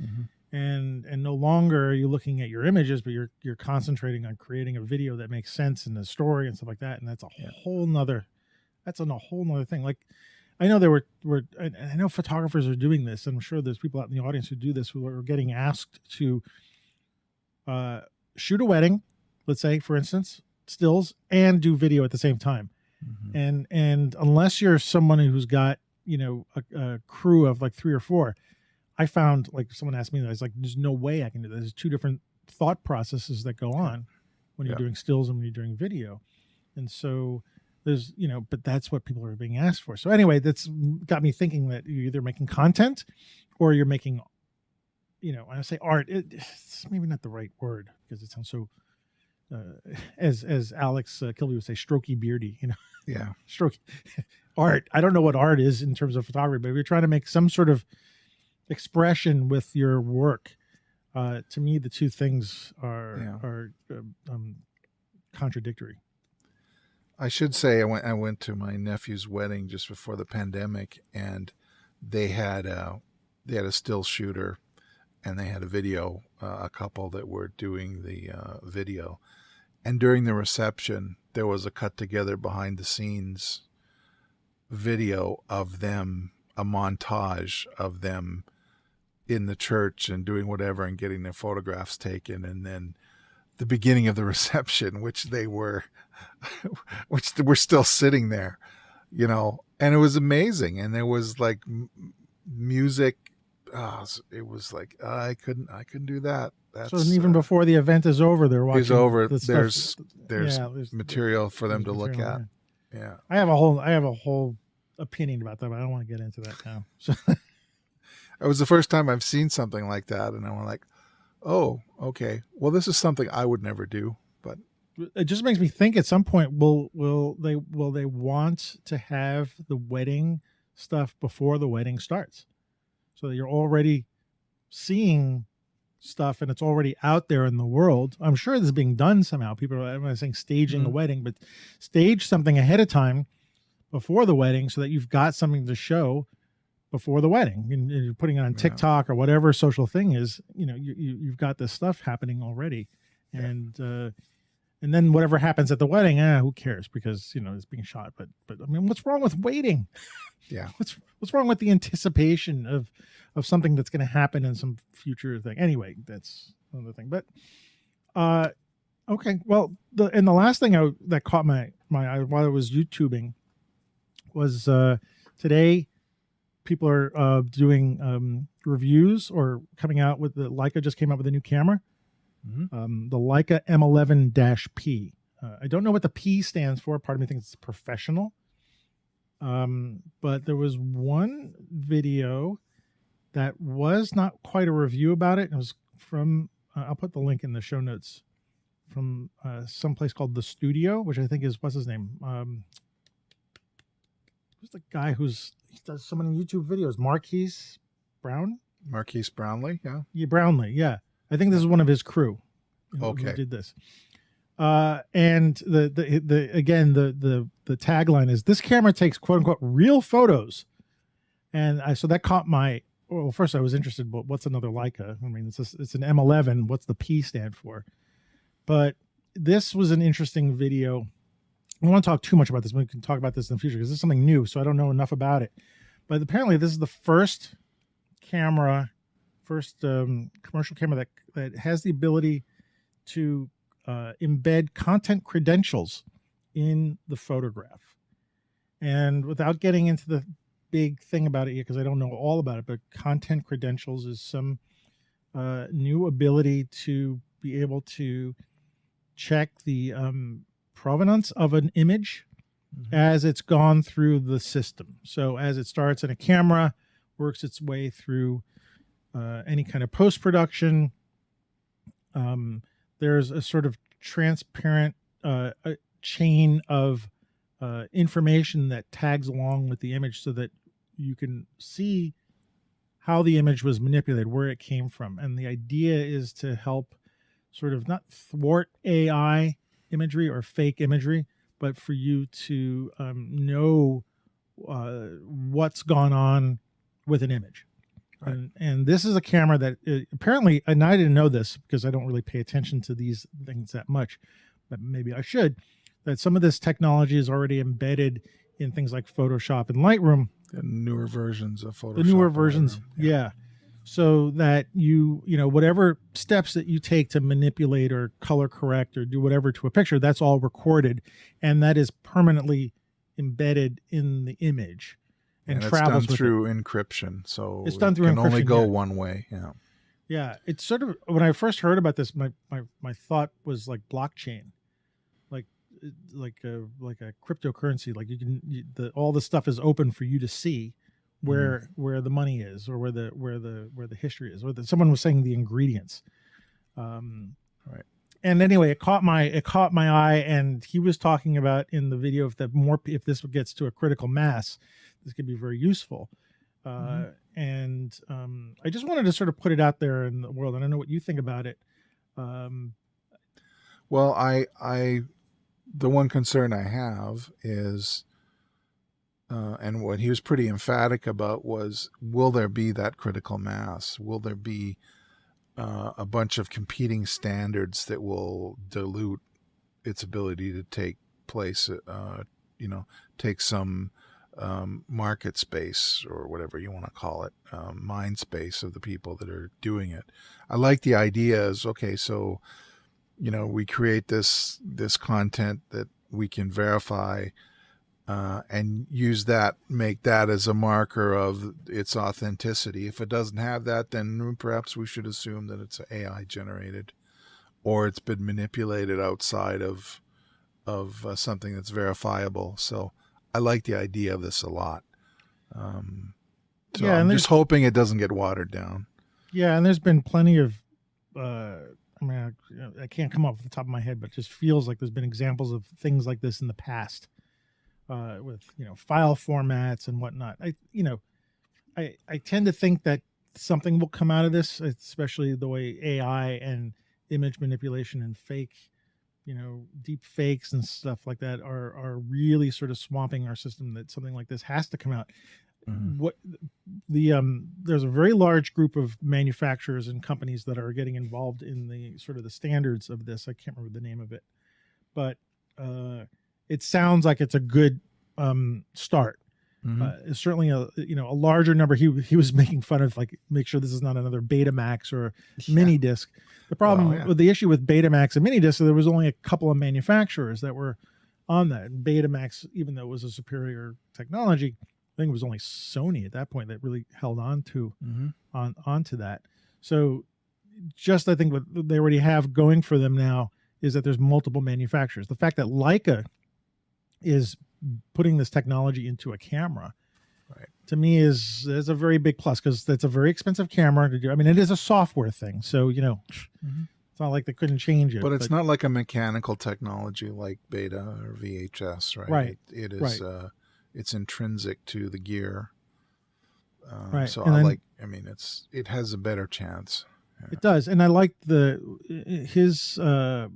no longer are you looking at your images, but you're concentrating on creating a video that makes sense in the story and stuff like that. And that's a whole nother thing. Like, I know I know photographers are doing this, and I'm sure there's people out in the audience who do this, who are getting asked to shoot a wedding, let's say, for instance, stills, and do video at the same time. And unless you're someone who's got, a crew of like 3 or 4, I found, like, someone asked me that, I was like, there's no way I can do this. There's 2 different thought processes that go on when you're doing stills and when you're doing video. And so there's, but that's what people are being asked for. So anyway, that's got me thinking that you're either making content or you're making, when I say art, it's maybe not the right word because it sounds so, as Alex Kilby would say, strokey beardy, Yeah. Strokey art. I don't know what art is in terms of photography, but if you're trying to make some sort of expression with your work, to me, the two things are contradictory. I should say I went to my nephew's wedding just before the pandemic, and they had a still shooter, and they had a video, a couple that were doing the video, and during the reception there was a cut together behind the scenes video of them, a montage of them in the church and doing whatever and getting their photographs taken, and then the beginning of the reception, which were still sitting there, and it was amazing. And there was like music. It was like, I couldn't do that. So even before the event is over, they're watching. It's over. There's material for them to look at. Yeah. I have a whole opinion about that, but I don't want to get into that now. So. It was the first time I've seen something like that, and I'm like, oh, okay. Well, this is something I would never do, but it just makes me think. At some point, will they want to have the wedding stuff before the wedding starts, so that you're already seeing stuff and it's already out there in the world? I'm sure this is being done somehow. People are, I'm not saying staging a wedding, but stage something ahead of time before the wedding so that you've got something to show before the wedding, and you're putting it on TikTok or whatever social thing is, you've got this stuff happening already. And then whatever happens at the wedding, who cares, because it's being shot. But I mean, what's wrong with waiting? Yeah. What's wrong with the anticipation of something that's going to happen in some future thing? Anyway, that's another thing. But okay, well, the last thing that caught my eye while I was YouTubing was today. People are doing reviews or coming out with the Leica just came out with a new camera, the Leica M11-P. I don't know what the P stands for. Part of me thinks it's professional. But there was one video that was not quite a review about it. It was from, I'll put the link in the show notes, from some place called The Studio, which I think is, what's his name? Who's the guy he does so many YouTube videos? Marquise Brownlee, yeah. Yeah, Brownlee, yeah. I think this is one of his crew who did this. And the tagline is, "This camera takes quote unquote real photos." And so that caught my, well, first I was interested, but what's another Leica? I mean, it's an M11. What's the P stand for? But this was an interesting video. I don't want to talk too much about this. We can talk about this in the future because this is something new, so I don't know enough about it. But apparently this is the first commercial camera that has the ability to embed content credentials in the photograph. And without getting into the big thing about it yet, because I don't know all about it, but content credentials is some new ability to be able to check the provenance of an image as it's gone through the system. So as it starts in a camera, works its way through any kind of post-production. There's a sort of transparent chain of information that tags along with the image so that you can see how the image was manipulated, where it came from. And the idea is to help sort of not thwart AI imagery or fake imagery, but for you to know what's gone on with an image. Right. And this is a camera that apparently, and I didn't know this because I don't really pay attention to these things that much, but maybe I should, that some of this technology is already embedded in things like Photoshop and Lightroom. The newer versions of Photoshop. The newer versions, yeah. So that you know, whatever steps that you take to manipulate or color correct or do whatever to a picture, that's all recorded, and that is permanently embedded in the image and travels it's done through encryption. So it's done through encryption. It can encryption, only go one way. Yeah. Yeah. It's sort of, when I first heard about this, my thought was like blockchain, like a cryptocurrency. Like all the stuff is open for you to see where the money is, or where the history is, or someone was saying the ingredients. Right. And anyway, it caught my eye, and he was talking about in the video if this gets to a critical mass, this could be very useful. And I just wanted to sort of put it out there in the world. I don't know what you think about it. Well, the one concern I have is, and what he was pretty emphatic about was, will there be that critical mass? Will there be a bunch of competing standards that will dilute its ability to take place, take some market space, or whatever you want to call it, mind space of the people that are doing it. I like the idea is, okay, so, we create this content that we can verify, and use that, make that as a marker of its authenticity. If it doesn't have that, then perhaps we should assume that it's AI generated, or it's been manipulated outside of something that's verifiable. So I like the idea of this a lot. I'm just hoping it doesn't get watered down. Yeah, and there's been plenty of, I can't come off the top of my head, but it just feels like there's been examples of things like this in the past, with file formats and whatnot. I tend to think that something will come out of this, especially the way AI and image manipulation and fake, deep fakes and stuff like that are really sort of swamping our system, that something like this has to come out. There's a very large group of manufacturers and companies that are getting involved in the sort of the standards of this. I can't remember the name of it, but it sounds like it's a good start. It's certainly a larger number. He was making fun of, like, make sure this is not another Betamax or mini disc. The problem with the issue with Betamax and mini disc, there was only a couple of manufacturers that were on that. And Betamax, even though it was a superior technology, I think it was only Sony at that point that really held on to onto that. So just, I think what they already have going for them now is that there's multiple manufacturers. The fact that Leica is putting this technology into a camera, to me is a very big plus, because that's a very expensive camera to do. I mean, it is a software thing, so it's not like they couldn't change it. But it's not like a mechanical technology like Beta or VHS, right? Right. It is. It's intrinsic to the gear. Right. So it has a better chance. It does, and I like his in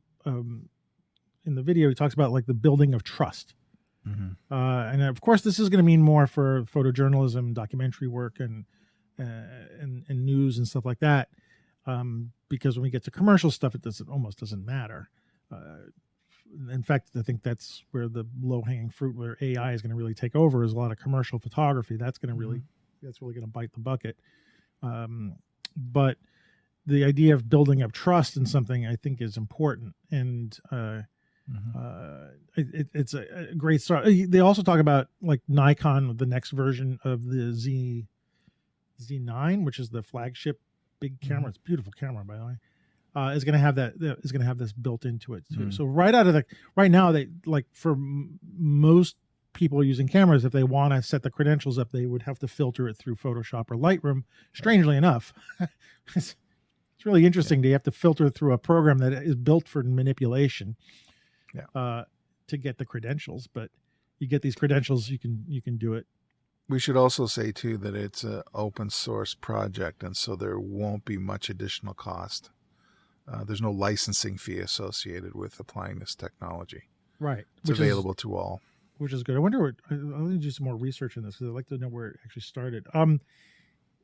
the video. He talks about like the building of trust, and of course, this is going to mean more for photojournalism, documentary work, and news and stuff like that. Because when we get to commercial stuff, it almost doesn't matter. In fact, I think that's where the low-hanging fruit, where AI is going to really take over, is a lot of commercial photography. That's going to that's really going to bite the bucket. But the idea of building up trust in something, I think, is important, and it's a great start. They also talk about like Nikon, the next version of the Z9, which is the flagship big camera. It's a beautiful camera, by the way. Is going to have this built into it too. So right now, they like for most people using cameras, if they want to set the credentials up, they would have to filter it through Photoshop or Lightroom. Strangely enough, it's really interesting. You have to filter it through a program that is built for manipulation, to get the credentials. But you get these credentials, you can do it. We should also say too that it's an open source project, and so there won't be much additional cost. There's no licensing fee associated with applying this technology. Right. It's available to all. Which is good. I wonder I'll need to do some more research on this because I'd like to know where it actually started. I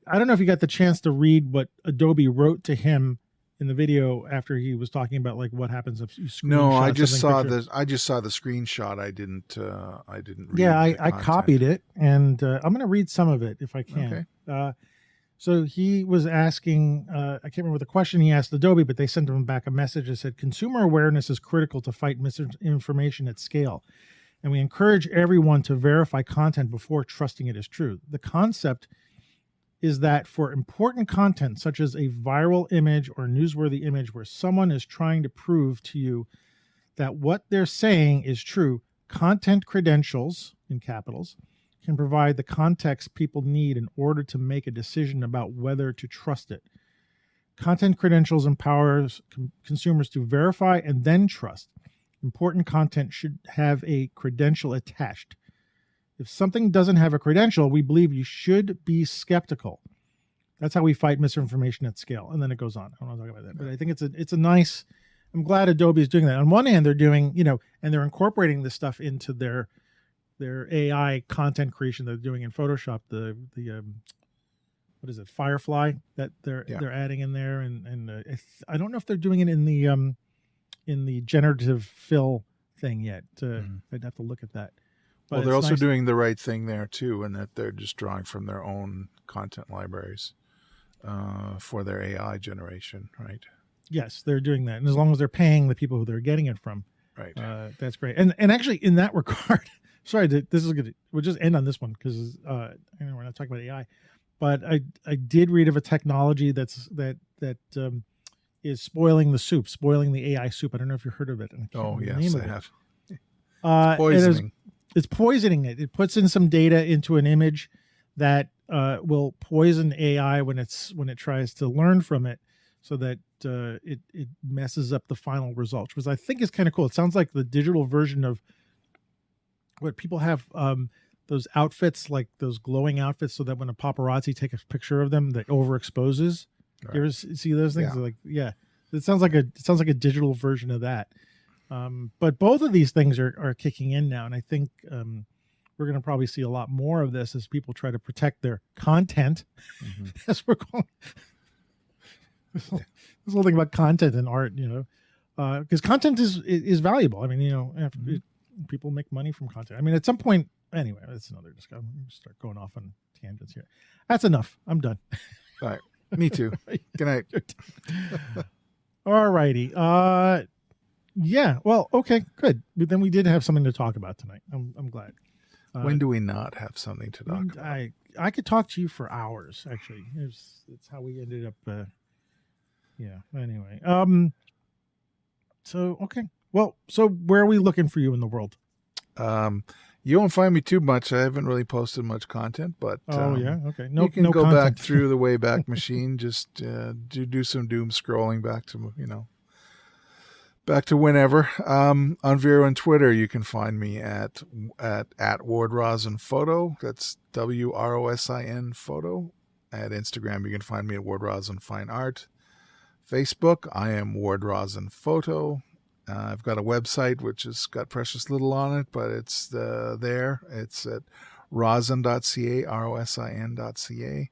don't know if you got the chance to read what Adobe wrote to him in the video after he was talking about like what happens if you screenshot. No, I just saw the screenshot. I didn't read. Yeah, I copied it, and I'm going to read some of it if I can. Okay. So he was asking, I can't remember the question he asked Adobe, but they sent him back a message that said, consumer awareness is critical to fight misinformation at scale. And we encourage everyone to verify content before trusting it as true. The concept is that for important content, such as a viral image or newsworthy image where someone is trying to prove to you that what they're saying is true, content credentials, in capitals, can provide the context people need in order to make a decision about whether to trust it. Content credentials empowers consumers to verify and then trust. Important content should have a credential attached. If something doesn't have a credential, we believe you should be skeptical. That's how we fight misinformation at scale. And then it goes on. I don't want to talk about that, but I think it's a nice. I'm glad Adobe is doing that. On one hand, they're doing, and they're incorporating this stuff into their AI content creation they're doing in Photoshop, the what is it, Firefly, that they're adding in there, and I don't know if they're doing it in the generative fill thing yet. I'd have to look at that. But well, they're also doing the right thing there too, in that they're just drawing from their own content libraries for their AI generation, right? Yes, they're doing that, and as long as they're paying the people who they're getting it from, right, that's great. And actually, in that regard. Sorry, this is good. We'll just end on this one because we're not talking about AI, but I did read of a technology that is spoiling the soup, spoiling the AI soup. I don't know if you heard of it. Oh yes, I have. It's poisoning. It's poisoning it. It puts in some data into an image that will poison AI when it tries to learn from it, so that it messes up the final result, which I think is kind of cool. It sounds like the digital version of what people have, those outfits, like those glowing outfits, so that when a paparazzi take a picture of them, that overexposes. Right. You ever see those things? Yeah. It sounds like a digital version of that. But both of these things are kicking in now, and I think we're going to probably see a lot more of this as people try to protect their content. As we're going, this whole thing about content and art, because content is valuable. I mean, people make money from content. I mean, at some point, anyway, that's another discussion. I'm going to start going off on tangents here. That's enough. I'm done. All right. Me too. Good night. All righty. Yeah. Well, okay, good. But then we did have something to talk about tonight. I'm glad. When do we not have something to talk about? I could talk to you for hours, actually. It's how we ended up. Yeah. Anyway. So, okay. Well, so where are we looking for you in the world? You won't find me too much. I haven't really posted much content, but okay. You can go back through the Wayback Machine. Just do some doom scrolling back to whenever. On Vero and Twitter, you can find me at Ward Rosin Photo. That's WROSIN Photo. At Instagram, you can find me at Ward Rosin Fine Art. Facebook, I am Ward Rosin Photo. I've got a website which has got precious little on it, but it's there. It's at rosin.ca, rosin.ca.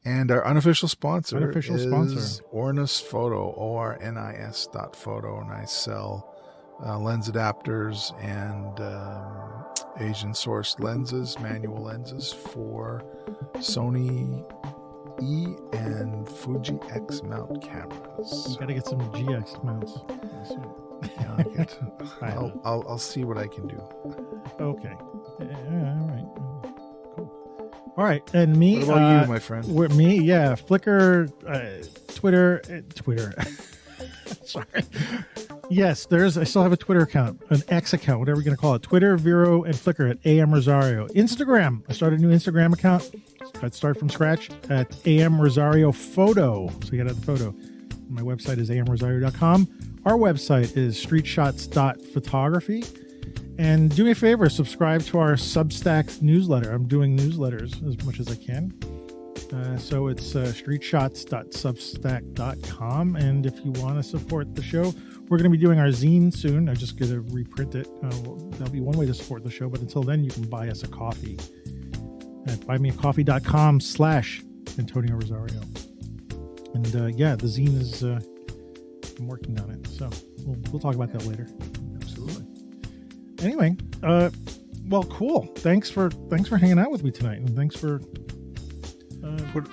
And our unofficial sponsor is Ornis Photo, ornis.photo, and I sell lens adapters and Asian sourced lenses, manual lenses for Sony E and Fuji X mount cameras. You got to get some GX mounts. Yeah, I'll see what I can do. Okay. All right. Cool. All right, and me. What about you, my friend? Me, yeah. Flickr, Twitter. Sorry. Yes, I still have a Twitter account, an X account, whatever you're going to call it. Twitter, Vero, and Flickr at AM Rosario. Instagram. I started a new Instagram account. I'd start from scratch at AM Rosario Photo. So you got to have the photo. My website is amrosario.com. Our website is streetshots.photography. And do me a favor, subscribe to our Substack newsletter. I'm doing newsletters as much as I can. So it's streetshots.substack.com. And if you want to support the show, we're going to be doing our zine soon. I'm just going to reprint it. That'll be one way to support the show. But until then, you can buy us a coffee at buymeacoffee.com/Antonio Rosario. And the zine is, I'm working on it. So we'll talk about that later. Absolutely. Anyway, well, cool. Thanks for hanging out with me tonight. And thanks for...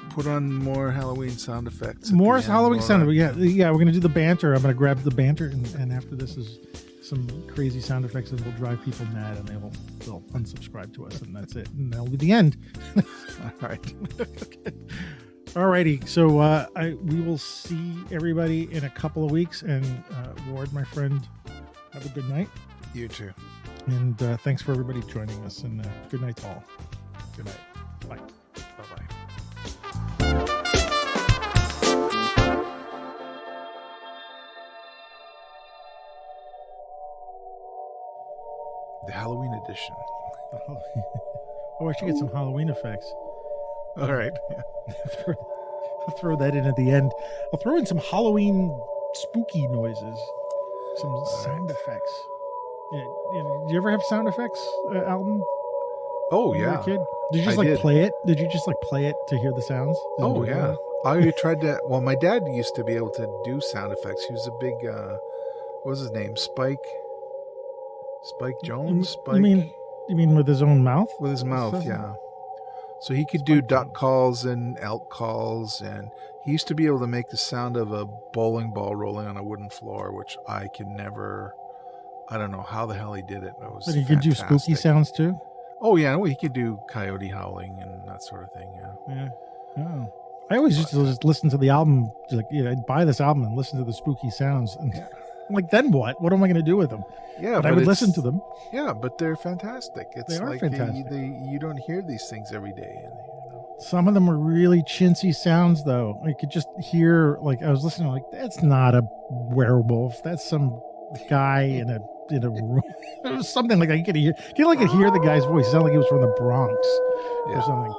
Put on more Halloween sound effects. More Halloween sound effects. Yeah. We're gonna do the banter. I'm gonna grab the banter, and after this is some crazy sound effects that will drive people mad, and they'll unsubscribe to us, and that's it. And that'll be the end. All right. Alrighty. So we will see everybody in a couple of weeks. And Ward, my friend, have a good night. You too. And thanks for everybody joining us. And good night to all. Good night. Bye. Bye-bye. The Halloween edition. Oh, I should get some Halloween effects. All right. Yeah. I'll throw that in at the end. I'll throw in some Halloween spooky noises, some sound effects. Yeah, did you ever have sound effects album? Oh, when you yeah. were a kid? Did you just play it? Did you just play it to hear the sounds? Oh, yeah. I tried to. Well, my dad used to be able to do sound effects. He was a big. What was his name? Spike Jones. Spike. You mean with his own mouth? With his mouth, yeah. So he could do duck calls and elk calls, and he used to be able to make the sound of a bowling ball rolling on a wooden floor, which I can never. I don't know how the hell he did it. But he could do spooky sounds too. Oh yeah, he could do coyote howling and that sort of thing. Yeah. Yeah. Oh. I always used to just listen to the album. I'd buy this album and listen to the spooky sounds, and I'm like, then what? What am I going to do with them? Yeah, but I would listen to them. Yeah, but they're fantastic. They are fantastic. You don't hear these things every day. And, Some of them are really chintzy sounds, though. I could just hear, I was listening, that's not a werewolf. That's some guy in a room. It was something like that. You could hear the guy's voice. It sounded like he was from the Bronx or something.